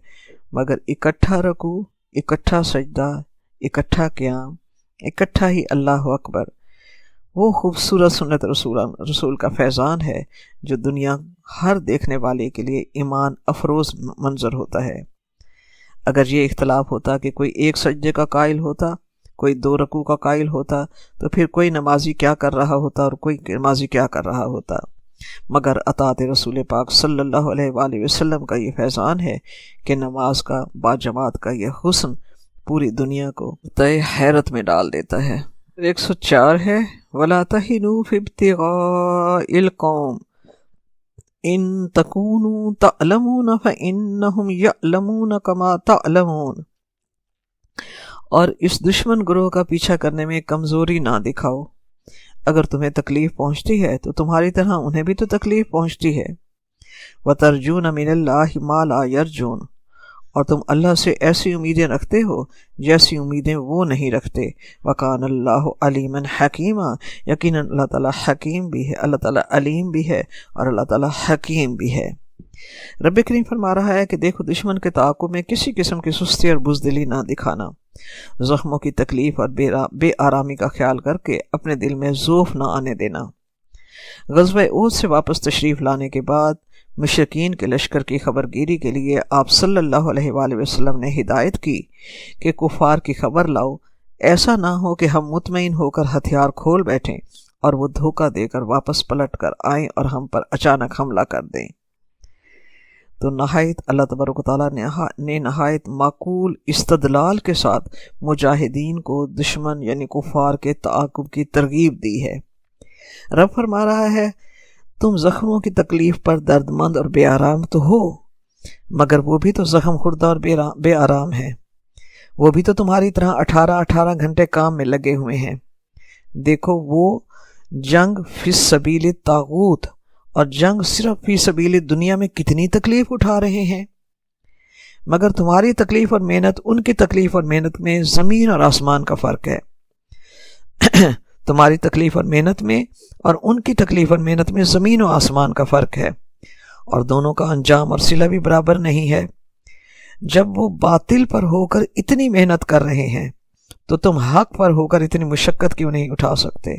مگر اکٹھا رکوع، اکٹھا سجدہ، اکٹھا قیام، اکٹھا ہی اللہ اکبر، وہ خوبصورت سنت رسول کا فیضان ہے جو دنیا ہر دیکھنے والے کے لیے ایمان افروز منظر ہوتا ہے۔ اگر یہ اختلاف ہوتا کہ کوئی 1 سجدے کا قائل ہوتا، کوئی 2 رکوع کا قائل ہوتا، تو پھر کوئی نمازی کیا کر رہا ہوتا اور کوئی نمازی کیا کر رہا ہوتا۔ مگر اطاعت رسول پاک صلی اللہ علیہ وآلہ وسلم کا یہ فیضان ہے کہ نماز کا، باجماعت کا یہ حسن پوری دنیا کو حیرت میں ڈال دیتا ہے۔ 104 ہے وَلَا تَهِنُوا فِي ابْتِغَاءِ الْقَوْمِ إِن تَكُونُوا تَعْلَمُونَ فَإِنَّهُمْ يَعْلَمُونَ كَمَا تَعْلَمُونَ، اور اس دشمن گروہ کا پیچھا کرنے میں کمزوری نہ دکھاؤ۔ اگر تمہیں تکلیف پہنچتی ہے تو تمہاری طرح انہیں بھی تو تکلیف پہنچتی ہے۔ وَتَرْجُونَ مِنَ اللَّهِ مَا لَا يَرْجُونَ، اور تم اللہ سے ایسی امیدیں رکھتے ہو جیسی امیدیں وہ نہیں رکھتے۔ وَكَانَ اللَّهُ عَلِيمًا حَكِيمًا، یقیناً اللہ تعالیٰ حکیم بھی ہے، اللہ تعالیٰ علیم بھی ہے اور اللہ تعالیٰ حکیم بھی ہے۔ رب کریم فرما رہا ہے کہ دیکھو، دشمن کے تعاقب میں کسی قسم کی سستی اور بزدلی نہ دکھانا، زخموں کی تکلیف اور بے آرامی کا خیال کر کے اپنے دل میں ذوف نہ آنے دینا۔ غزوہ احد سے واپس تشریف لانے کے بعد مشرکین کے لشکر کی خبرگیری کے لیے آپ صلی اللہ علیہ وآلہ وسلم نے ہدایت کی کہ کفار کی خبر لاؤ، ایسا نہ ہو کہ ہم مطمئن ہو کر ہتھیار کھول بیٹھیں اور وہ دھوکہ دے کر واپس پلٹ کر آئیں اور ہم پر اچانک حملہ کر دیں۔ تو نہایت اللہ تبارک و تعالیٰ نے نہایت معقول استدلال کے ساتھ مجاہدین کو دشمن یعنی کفار کے تعاقب کی ترغیب دی ہے۔ رب فرما رہا ہے، تم زخموں کی تکلیف پر درد مند اور بے آرام تو ہو، مگر وہ بھی تو زخم خوردہ اور بے آرام ہے، وہ بھی تو تمہاری طرح 18 گھنٹے کام میں لگے ہوئے ہیں۔ دیکھو، وہ جنگ فی سبیل طاغوت اور جنگ صرف فی سبیل دنیا میں کتنی تکلیف اٹھا رہے ہیں، مگر تمہاری تکلیف اور محنت ان کی تکلیف اور محنت میں زمین اور آسمان کا فرق ہے۔ تمہاری تکلیف اور محنت میں اور ان کی تکلیف اور محنت میں زمین و آسمان کا فرق ہے، اور دونوں کا انجام اور صلہ بھی برابر نہیں ہے۔ جب وہ باطل پر ہو کر اتنی محنت کر رہے ہیں تو تم حق پر ہو کر اتنی مشقت کیوں نہیں اٹھا سکتے؟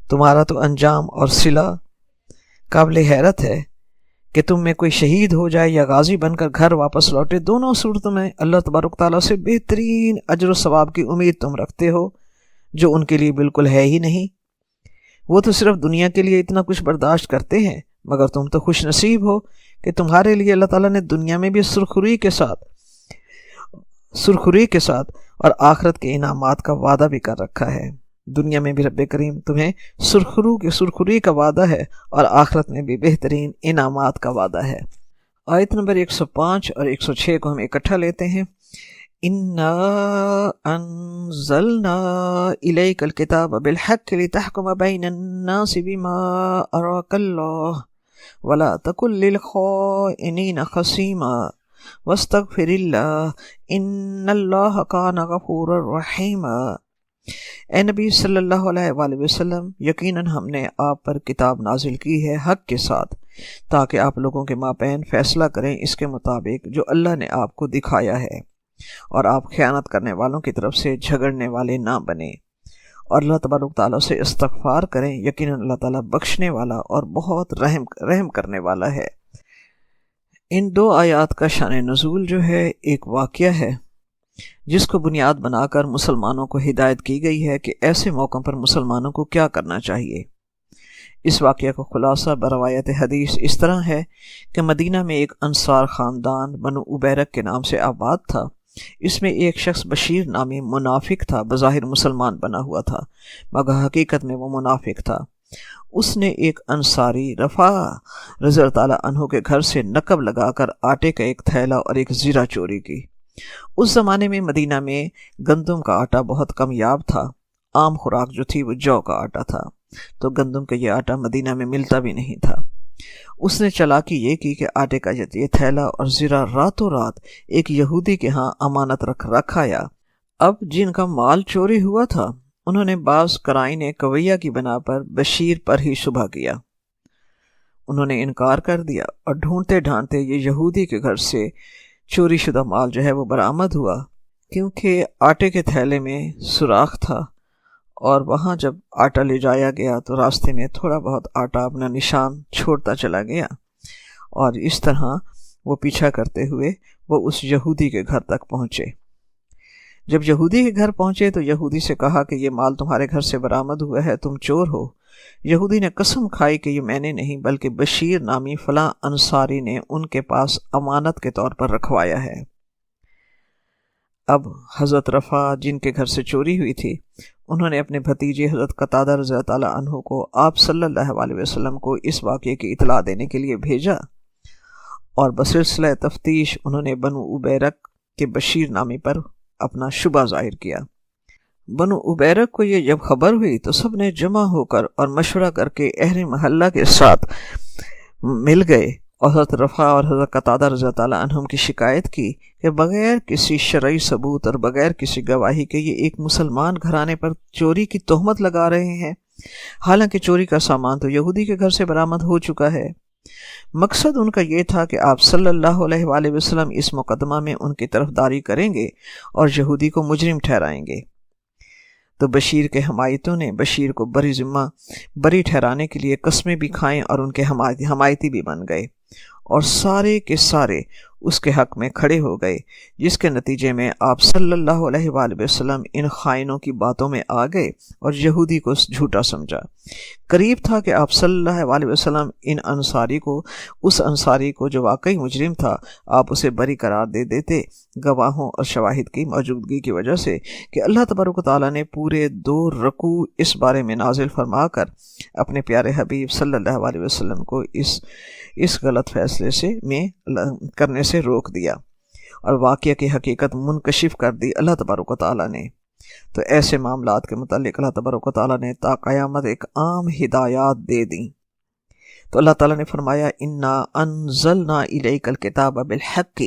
تمہارا تو انجام اور صلہ قابل حیرت ہے کہ تم میں کوئی شہید ہو جائے یا غازی بن کر گھر واپس لوٹے، دونوں صورتوں میں اللہ تبارک تعالیٰ سے بہترین اجر و ثواب کی امید تم رکھتے ہو، جو ان کے لیے بالکل ہے ہی نہیں۔ وہ تو صرف دنیا کے لیے اتنا کچھ برداشت کرتے ہیں، مگر تم تو خوش نصیب ہو کہ تمہارے لیے اللہ تعالیٰ نے دنیا میں بھی سرخروئی کے ساتھ اور آخرت کے انعامات کا وعدہ بھی کر رکھا ہے۔ دنیا میں بھی رب کریم تمہیں سرخروئی کا وعدہ ہے اور آخرت میں بھی بہترین انعامات کا وعدہ ہے۔ آیت نمبر 105 اور 106 کو ہم اکٹھا لیتے ہیں۔ اِنَّا أَنزَلْنَا إِلَيْكَ الْكِتَابَ بِالْحَقِّ لِتَحْكُمَ بَيْنَ النَّاسِ بِمَا أَرَاكَ اللَّهُ وَلَا تَكُن لِّلْخَائِنِينَ خَصِيمًا وَاسْتَغْفِرِ اللَّهَ إِنَّ اللَّهَ كَانَ غَفُورًا رَّحِيمًا۔ اے نبی صلی اللہ علیہ وآلہ وسلم، یقیناً ہم نے آپ پر کتاب نازل کی ہے حق کے ساتھ، تاکہ آپ لوگوں کے مابین فیصلہ کریں اس کے مطابق جو اللہ نے آپ کو دکھایا ہے، اور آپ خیانت کرنے والوں کی طرف سے جھگڑنے والے نہ بنیں، اور اللہ تبارک تعالیٰ سے استغفار کریں، یقیناً اللہ تعالیٰ بخشنے والا اور بہت رحم کرنے والا ہے۔ ان 2 آیات کا شان نزول جو ہے ایک واقعہ ہے جس کو بنیاد بنا کر مسلمانوں کو ہدایت کی گئی ہے کہ ایسے موقع پر مسلمانوں کو کیا کرنا چاہیے۔ اس واقعہ کا خلاصہ بروایت حدیث اس طرح ہے کہ مدینہ میں ایک انصار خاندان بنو عبیرک کے نام سے آباد تھا۔ اس میں ایک شخص بشیر نامی منافق تھا، بظاہر مسلمان بنا ہوا تھا مگر حقیقت میں وہ منافق تھا۔ اس نے ایک انصاری رفع رضی اللہ تعالیٰ عنہ کے گھر سے نقب لگا کر آٹے کا ایک تھیلا اور ایک زیرہ چوری کی۔ اس زمانے میں مدینہ میں گندم کا آٹا بہت کمیاب تھا، عام خوراک جو تھی وہ جو کا آٹا تھا، تو گندم کا یہ آٹا مدینہ میں ملتا بھی نہیں تھا۔ اس نے چالاکی یہ کی کہ آٹے کا یہ تھیلا اور زیرہ راتوں رات ایک یہودی کے ہاں امانت رکھ آیا۔ اب جن کا مال چوری ہوا تھا انہوں نے بعض قرائن قویہ کی بنا پر بشیر پر ہی شبہ کیا۔ انہوں نے انکار کر دیا اور ڈھونڈتے ڈھانڈتے یہ یہودی کے گھر سے چوری شدہ مال جو ہے وہ برآمد ہوا، کیونکہ آٹے کے تھیلے میں سوراخ تھا، اور وہاں جب آٹا لے جایا گیا تو راستے میں تھوڑا بہت آٹا اپنا نشان چھوڑتا چلا گیا، اور اس طرح وہ پیچھا کرتے ہوئے وہ اس یہودی کے گھر تک پہنچے۔ جب یہودی کے گھر پہنچے تو یہودی سے کہا کہ یہ مال تمہارے گھر سے برآمد ہوا ہے، تم چور ہو۔ یہودی نے قسم کھائی کہ یہ میں نے نہیں بلکہ بشیر نامی فلاں انصاری نے ان کے پاس امانت کے طور پر رکھوایا ہے۔ اب حضرت رفع جن کے گھر سے چوری ہوئی تھی انہوں نے اپنے بھتیجے حضرت قتادہ رضی اللہ تعالیٰ عنہ کو آپ صلی اللہ علیہ وسلم کو اس واقعے کی اطلاع دینے کے لیے بھیجا، اور بسلسلہ تفتیش انہوں نے بنو عبیرک کے بشیر نامی پر اپنا شبہ ظاہر کیا۔ بنو عبیرک کو یہ جب خبر ہوئی تو سب نے جمع ہو کر اور مشورہ کر کے اہل محلہ کے ساتھ مل گئے اور حضرت رفع اور حضرت قتادہ رضی اللہ تعالیٰ عنہم کی شکایت کی کہ بغیر کسی شرعی ثبوت اور بغیر کسی گواہی کے یہ ایک مسلمان گھرانے پر چوری کی تہمت لگا رہے ہیں، حالانکہ چوری کا سامان تو یہودی کے گھر سے برآمد ہو چکا ہے۔ مقصد ان کا یہ تھا کہ آپ صلی اللہ علیہ وآلہ وسلم اس مقدمہ میں ان کی طرفداری کریں گے اور یہودی کو مجرم ٹھہرائیں گے۔ تو بشیر کے حمایتوں نے بشیر کو بری ٹھہرانے کے لیے قسمیں بھی کھائیں اور ان کے حمایتی بھی بن گئے، اور سارے کے سارے اس کے حق میں کھڑے ہو گئے، جس کے نتیجے میں آپ صلی اللہ علیہ وآلہ وسلم ان خائنوں کی باتوں میں آ گئے اور یہودی کو جھوٹا سمجھا۔ قریب تھا کہ آپ صلی اللہ علیہ وسلم اس انصاری کو جو واقعی مجرم تھا آپ اسے بری قرار دے دیتے، گواہوں اور شواہد کی موجودگی کی وجہ سے کہ اللہ تبارک و تعالیٰ نے پورے 2 رکوع اس بارے میں نازل فرما کر اپنے پیارے حبیب صلی اللہ علیہ وسلم کو اس غلط فیصلے میں کرنے سے روک دیا اور واقعہ کی حقیقت منکشف کر دی اللہ تبارک و تعالیٰ نے۔ تو ایسے معاملات کے متعلق اللہ تبارک و تعالیٰ نے تا قیامت ایک عام ہدایات دے دیں۔ تو اللہ تعالیٰ نے فرمایا انا انزلنا الیک الکتاب بالحق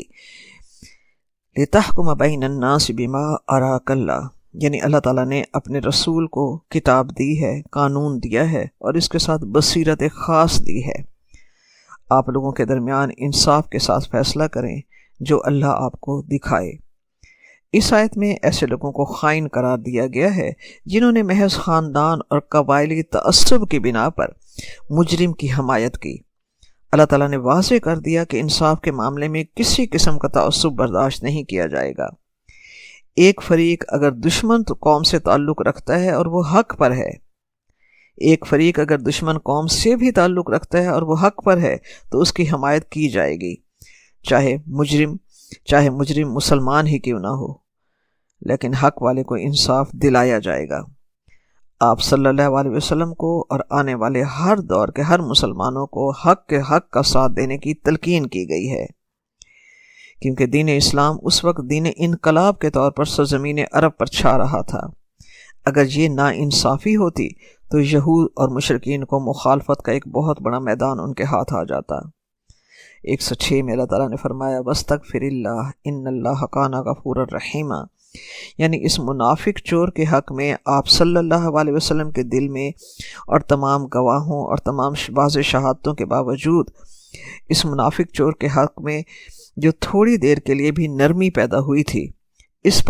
لتحکم بین الناس بما اراک اللہ، یعنی اللہ تعالیٰ نے اپنے رسول کو کتاب دی ہے، قانون دیا ہے اور اس کے ساتھ بصیرت خاص دی ہے۔ آپ لوگوں کے درمیان انصاف کے ساتھ فیصلہ کریں جو اللہ آپ کو دکھائے۔ اس آیت میں ایسے لوگوں کو خائن قرار دیا گیا ہے جنہوں نے محض خاندان اور قبائلی تعصب کی بنا پر مجرم کی حمایت کی۔ اللہ تعالیٰ نے واضح کر دیا کہ انصاف کے معاملے میں کسی قسم کا تعصب برداشت نہیں کیا جائے گا۔ ایک فریق اگر دشمن قوم سے تعلق رکھتا ہے اور وہ حق پر ہے، ایک فریق اگر دشمن قوم سے بھی تعلق رکھتا ہے اور وہ حق پر ہے تو اس کی حمایت کی جائے گی، چاہے مجرم مسلمان ہی کیوں نہ ہو، لیکن حق والے کو انصاف دلایا جائے گا۔ آپ صلی اللہ علیہ وسلم کو اور آنے والے ہر دور کے ہر مسلمانوں کو حق کا ساتھ دینے کی تلقین کی گئی ہے، کیونکہ دین اسلام اس وقت دین انقلاب کے طور پر سرزمین عرب پر چھا رہا تھا۔ اگر یہ نا انصافی ہوتی تو یہود اور مشرکین کو مخالفت کا ایک بہت بڑا میدان ان کے ہاتھ آ جاتا۔ 106 میں اللہ تعالیٰ نے فرمایا وَاسْتَغْفِرِ اللَّهَ إِنَّ اللَّهَ كَانَ غَفُورًا رَحِيمًا، یعنی اس منافق چور کے حق میں آپ صلی اللہ علیہ وسلم کے دل میں اور تمام گواہوں اور تمام واضح شہادتوں کے باوجود اس منافق چور کے حق میں جو تھوڑی دیر کے لیے بھی نرمی پیدا ہوئی تھی، اس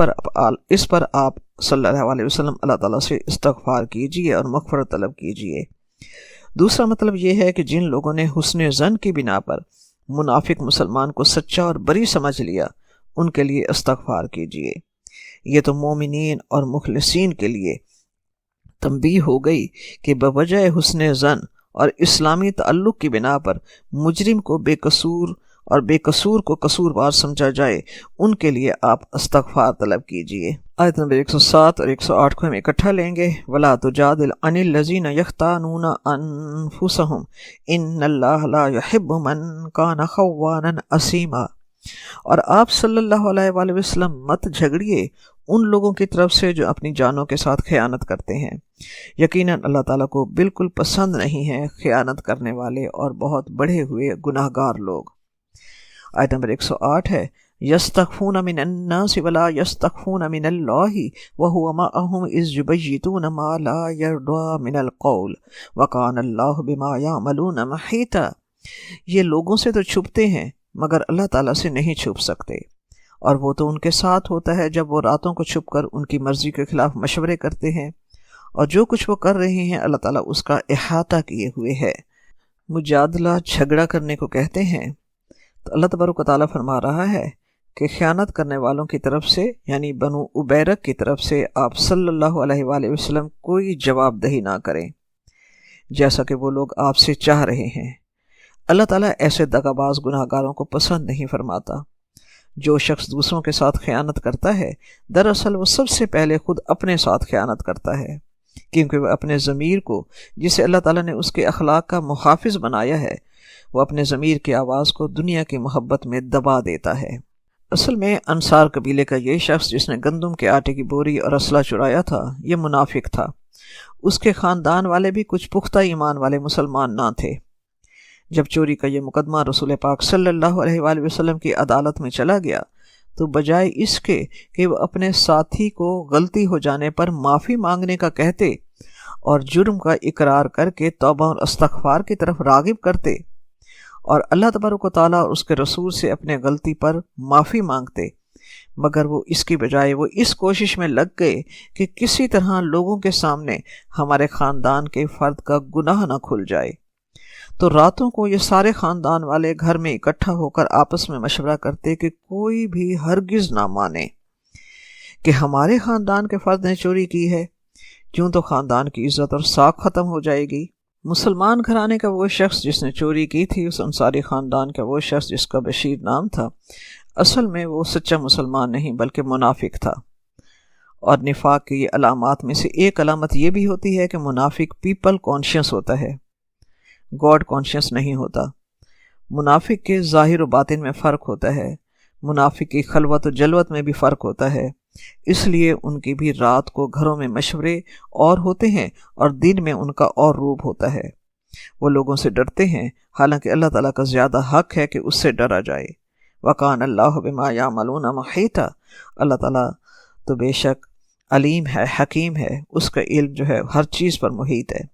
پر آپ صلی اللہ علیہ وسلم اللہ تعالیٰ سے استغفار کیجیے اور مغفرت طلب کیجیے۔ دوسرا مطلب یہ ہے کہ جن لوگوں نے حسن ظن کی بنا پر منافق مسلمان کو سچا اور بری سمجھ لیا، ان کے لیے استغفار کیجیے۔ یہ تو مومنین اور مخلصین کے لیے تنبیہ ہو گئی کہ بوجہ حسن ظن اور اسلامی تعلق کی بنا پر مجرم کو بے قصور کو قصوروار سمجھا جائے، ان کے لیے آپ استغفار طلب کیجیے۔ آیت نمبر 107 اور 108 کو ہم اکٹھا لیں گے۔ وَلَا تُجَادِلْ عَنِ الَّذِينَ يَخْتَانُونَ أَنفُسَهُمْ إِنَّ اللَّهَ لَا يُحِبُّ مَنْ كَانَ خَوَّانًا أَثِيمًا۔ اور آپ صلی اللہ علیہ وآلہ وسلم مت جھگڑیے ان لوگوں کی طرف سے جو اپنی جانوں کے ساتھ خیانت کرتے ہیں، یقیناً اللہ تعالیٰ کو بالکل پسند نہیں ہے خیانت کرنے والے اور بہت بڑھے ہوئے گناہ گار لوگ۔ آیت نمبر 108 ہے یستخفون من الناس ولا یستخفون من اللہ وهو معهم اذ یبیتون ما لا یرضی من القول وکان اللہ بما یعملون محیطا۔ یہ لوگوں سے تو چھپتے ہیں مگر اللہ تعالیٰ سے نہیں چھپ سکتے، اور وہ تو ان کے ساتھ ہوتا ہے جب وہ راتوں کو چھپ کر ان کی مرضی کے خلاف مشورے کرتے ہیں، اور جو کچھ وہ کر رہے ہیں اللہ تعالیٰ اس کا احاطہ کیے ہوئے ہے۔ مجادلہ جھگڑا کرنے کو کہتے ہیں، تو اللہ تبارک و تعالیٰ فرما رہا ہے کہ خیانت کرنے والوں کی طرف سے یعنی بنو عبیرک کی طرف سے آپ صلی اللہ علیہ وآلہ وسلم کوئی جواب دہی نہ کریں، جیسا کہ وہ لوگ آپ سے چاہ رہے ہیں۔ اللہ تعالیٰ ایسے دغاباز گناہ گاروں کو پسند نہیں فرماتا۔ جو شخص دوسروں کے ساتھ خیانت کرتا ہے دراصل وہ سب سے پہلے خود اپنے ساتھ خیانت کرتا ہے، کیونکہ وہ اپنے ضمیر کو، جسے اللہ تعالیٰ نے اس کے اخلاق کا محافظ بنایا ہے، وہ اپنے ضمیر کی آواز کو دنیا کی محبت میں دبا دیتا ہے۔ اصل میں انصار قبیلے کا یہ شخص جس نے گندم کے آٹے کی بوری اور اسلحہ چرایا تھا، یہ منافق تھا۔ اس کے خاندان والے بھی کچھ پختہ ایمان والے مسلمان نہ تھے۔ جب چوری کا یہ مقدمہ رسول پاک صلی اللہ علیہ وآلہ وسلم کی عدالت میں چلا گیا تو بجائے اس کے کہ وہ اپنے ساتھی کو غلطی ہو جانے پر معافی مانگنے کا کہتے اور جرم کا اقرار کر کے توبہ اور استغفار کی طرف راغب کرتے اور اللہ تبارک و تعالیٰ اور اس کے رسول سے اپنے غلطی پر معافی مانگتے، مگر وہ اس کی بجائے وہ اس کوشش میں لگ گئے کہ کسی طرح لوگوں کے سامنے ہمارے خاندان کے فرد کا گناہ نہ کھل جائے، تو راتوں کو یہ سارے خاندان والے گھر میں اکٹھا ہو کر آپس میں مشورہ کرتے کہ کوئی بھی ہرگز نہ مانے کہ ہمارے خاندان کے فرد نے چوری کی ہے، کیوں تو خاندان کی عزت اور ساکھ ختم ہو جائے گی۔ مسلمان گھرانے کا وہ شخص جس نے چوری کی تھی، اس انصاری خاندان کا وہ شخص جس کا بشیر نام تھا، اصل میں وہ سچا مسلمان نہیں بلکہ منافق تھا۔ اور نفاق کی علامات میں سے ایک علامت یہ بھی ہوتی ہے کہ منافق پیپل کانشیس ہوتا ہے، گاڈ کانشیس نہیں ہوتا۔ منافق کے ظاہر و باطن میں فرق ہوتا ہے، منافق کی خلوت و جلوت میں بھی فرق ہوتا ہے، اس لیے ان کی بھی رات کو گھروں میں مشورے اور ہوتے ہیں اور دن میں ان کا اور روپ ہوتا ہے۔ وہ لوگوں سے ڈرتے ہیں حالانکہ اللہ تعالیٰ کا زیادہ حق ہے کہ اس سے ڈرا جائے۔ وَقَانَ اللَّهُ بِمَا يَعْمَلُونَ مُحِيطًا، اللہ تعالیٰ تو بے شک علیم ہے، حکیم ہے، اس کا علم جو ہے ہر چیز پر محیط ہے۔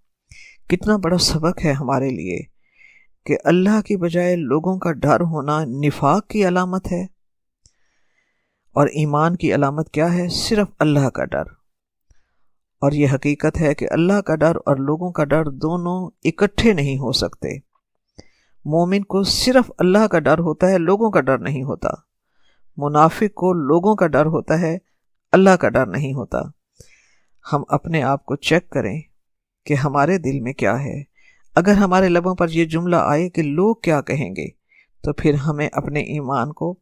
کتنا بڑا سبق ہے ہمارے لیے کہ اللہ کی بجائے لوگوں کا ڈر ہونا نفاق کی علامت ہے، اور ایمان کی علامت کیا ہے؟ صرف اللہ کا ڈر۔ اور یہ حقیقت ہے کہ اللہ کا ڈر اور لوگوں کا ڈر دونوں اکٹھے نہیں ہو سکتے۔ مومن کو صرف اللہ کا ڈر ہوتا ہے، لوگوں کا ڈر نہیں ہوتا۔ منافق کو لوگوں کا ڈر ہوتا ہے، اللہ کا ڈر نہیں ہوتا۔ ہم اپنے آپ کو چیک کریں کہ ہمارے دل میں کیا ہے۔ اگر ہمارے لبوں پر یہ جملہ آئے کہ لوگ کیا کہیں گے، تو پھر ہمیں اپنے ایمان کو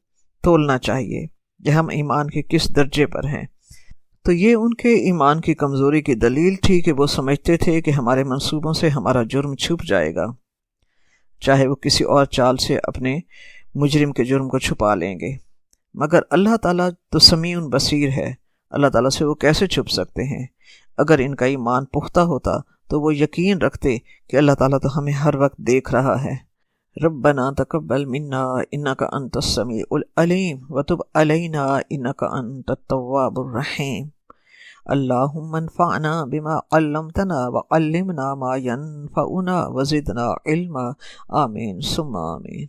تولنا چاہیے کہ ہم ایمان کے کس درجے پر ہیں۔ تو یہ ان کے ایمان کی کمزوری کی دلیل تھی کہ وہ سمجھتے تھے کہ ہمارے منصوبوں سے ہمارا جرم چھپ جائے گا، چاہے وہ کسی اور چال سے اپنے مجرم کے جرم کو چھپا لیں گے۔ مگر اللہ تعالیٰ تو سمیع بصیر ہے، اللہ تعالیٰ سے وہ کیسے چھپ سکتے ہیں؟ اگر ان کا ایمان پختہ ہوتا تو وہ یقین رکھتے کہ اللہ تعالیٰ تو ہمیں ہر وقت دیکھ رہا ہے۔ ربنا تقبل منا انک انت السمیع العلیم وتب علینا انک انت التواب الرحیم۔ اللہم انفعنا بما علمتنا وعلمنا ما ينفعنا وزدنا علما، آمین ثم آمین۔